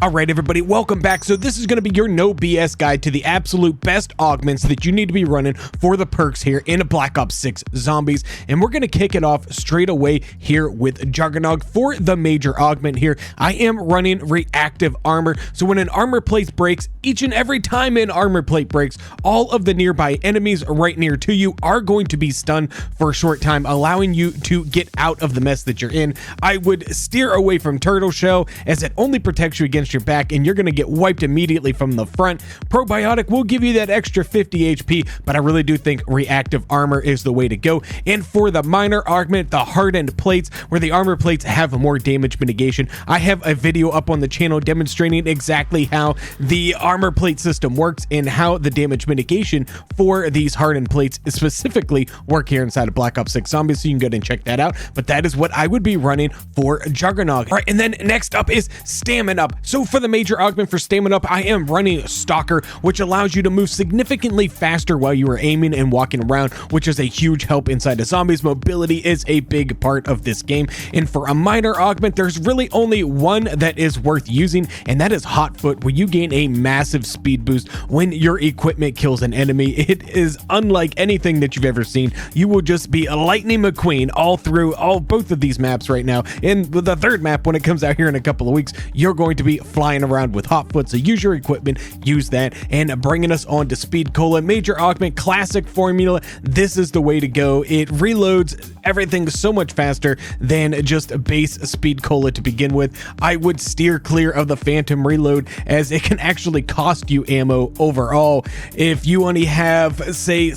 All right, everybody, welcome back. So this is going to be your no BS guide to the absolute best augments that you need to be running for the perks here in Black Ops 6 Zombies. And we're going to kick it off straight away here with Juggernog. For the major augment here, I am running reactive armor. So when an armor plate breaks, each and every time an armor plate breaks, all of the nearby enemies right near to you are going to be stunned for a short time, allowing you to get out of the mess that you're in. I would steer away from Turtle Shell, as it only protects you against your back and you're going to get wiped immediately from the front. Probiotic will give you that extra 50 HP, but I really do think reactive armor is the way to go. And for the minor augment, the hardened plates, where the armor plates have more damage mitigation, I have a video up on the channel demonstrating exactly how the armor plate system works and how the damage mitigation for these hardened plates specifically work here inside of Black Ops 6 Zombies, so you can go ahead and check that out. But that is what I would be running for Juggernog. All right, and then next up is Stamina Up. So for the major augment for Stamina Up, I am running Stalker, which allows you to move significantly faster while you are aiming and walking around, which is a huge help inside of Zombies. Mobility is a big part of this game. And for a minor augment, there's really only one that is worth using, and that is Hot Foot, where you gain a massive speed boost when your equipment kills an enemy. It is unlike anything that you've ever seen. You will just be a Lightning McQueen all through both of these maps right now. And the third map, when it comes out here in a couple of weeks, you're going to be flying around with Hot Foot. So use your equipment, use that. And bringing us on to Speed Cola, major augment, classic formula. This is the way to go. It reloads everything so much faster than just base Speed Cola to begin with. I would steer clear of the Phantom Reload, as it can actually cost you ammo overall. If you only have, say,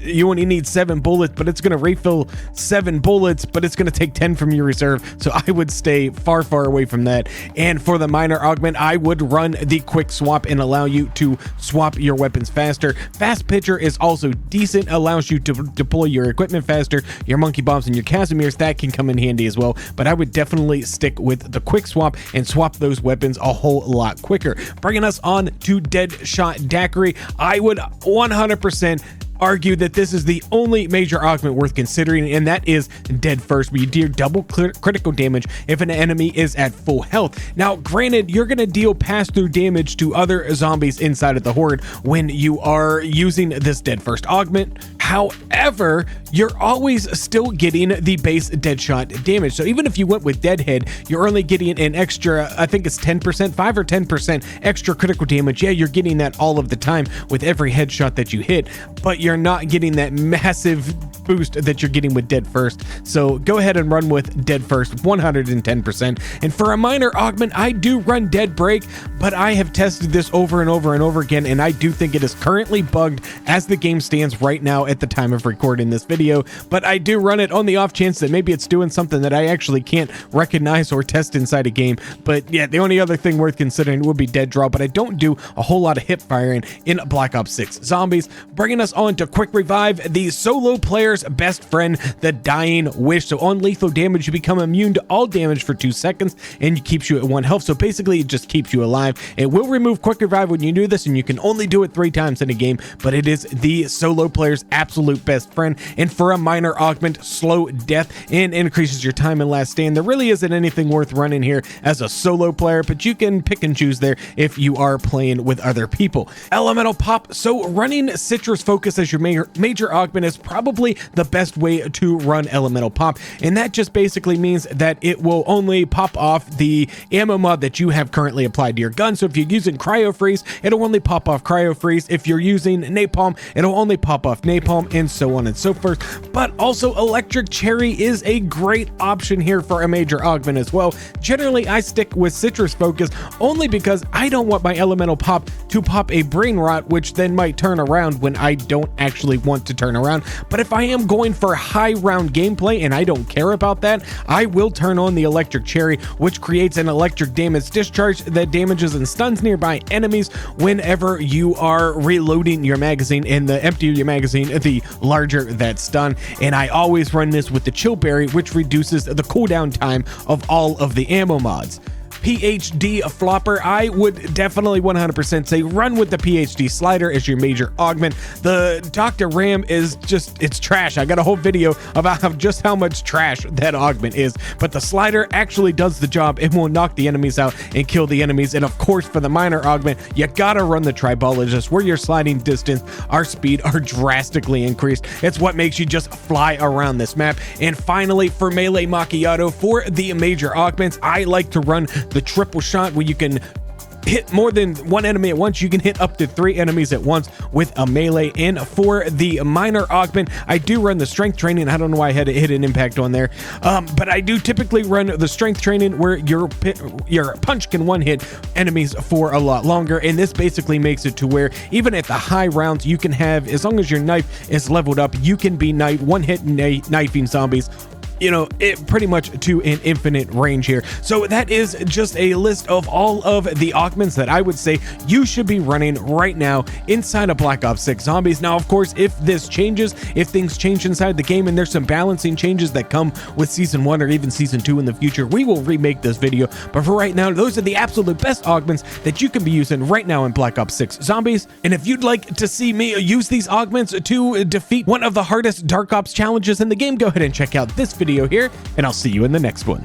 you only need 7 bullets, but it's going to refill 7 bullets, but it's going to take 10 from your reserve. So I would stay far away from that. And for the minor augment, I would run the quick swap and allow you to swap your weapons faster. Fast Pitcher is also decent, allows you to deploy your equipment faster. Your Monkey Bombs and your Casimirs, that can come in handy as well, but I would definitely stick with the quick swap and swap those weapons a whole lot quicker. Bringing us on to Deadshot Daiquiri, I would 100% argue that this is the only major augment worth considering, and that is Dead First, where you deal double critical damage if an enemy is at full health. Now, granted, you're going to deal pass-through damage to other zombies inside of the horde when you are using this Dead First augment. However, you're always still getting the base Deadshot damage. So even if you went with Deadhead, you're only getting an extra, I think it's 10%, 5 or 10% extra critical damage. Yeah, you're getting that all of the time with every headshot that you hit, but you're not getting that massive boost that you're getting with Dead First. So go ahead and run with Dead First 110%. And for a minor augment, I do run Dead Break, but I have tested this over and over and over again, and I do think it is currently bugged as the game stands right now at the time of recording this video. But I do run it on the off chance that maybe it's doing something that I actually can't recognize or test inside a game. But yeah, the only other thing worth considering would be Dead Draw, but I don't do a whole lot of hip firing in Black Ops 6 Zombies. Bringing us on to Quick Revive, the solo player's best friend, the Dying Wish. So on lethal damage, you become immune to all damage for 2 seconds, and it keeps you at 1 health. So basically, it just keeps you alive. It will remove Quick Revive when you do this, and you can only do it 3 times in a game, but it is the solo player's absolute best friend. And for a minor augment, Slow Death, and increases your time in last stand. There really isn't anything worth running here as a solo player, but you can pick and choose there if you are playing with other people. Elemental Pop, so running Citrus Focus as your major augment is probably the best way to run Elemental Pop, and that just basically means that it will only pop off the ammo mod that you have currently applied to your gun. So if you're using Cryo Freeze, it'll only pop off Cryo Freeze. If you're using Napalm, it'll only pop off Napalm, and so on and so forth. But also Electric Cherry is a great option here for a major augment as well. Generally, I stick with Citrus Focus only because I don't want my Elemental Pop to pop a Brain Rot, which then might turn around when I don't actually want to turn around. But if I am going for high round gameplay and I don't care about that, I will turn on the Electric Cherry, which creates an electric damage discharge that damages and stuns nearby enemies whenever you are reloading your magazine, and the emptier your magazine, the larger that stun. And I always run this with the Chill Berry, which reduces the cooldown time of all of the ammo mods. PhD flopper, I would definitely 100% say run with the PhD slider as your major augment. The Dr. Ram is just, it's trash. I got a whole video about just how much trash that augment is, but the slider actually does the job. It will knock the enemies out and kill the enemies. And of course, for the minor augment, you gotta run the tribologist, where your sliding distance, our speed are drastically increased. It's what makes you just fly around this map. And finally, for melee macchiato, for the major augments, I like to run the triple shot, where you can hit more than one enemy at once. You can hit up to 3 enemies at once with a melee. And for the minor augment, I do run the strength training. I don't know why I had to hit an impact on there, but I do typically run the strength training where your punch can one hit enemies for a lot longer. And this basically makes it to where even at the high rounds, you can have, as long as your knife is leveled up, you can be one hit knifing zombies, you know, it pretty much to an infinite range here. So that is just a list of all of the augments that I would say you should be running right now inside of Black Ops 6 Zombies. Now, of course, if this changes, if things change inside the game and there's some balancing changes that come with Season 1 or even Season 2 in the future, we will remake this video. But for right now, those are the absolute best augments that you can be using right now in Black Ops 6 Zombies. And if you'd like to see me use these augments to defeat one of the hardest Dark Ops challenges in the game, go ahead and check out this video here, and I'll see you in the next one.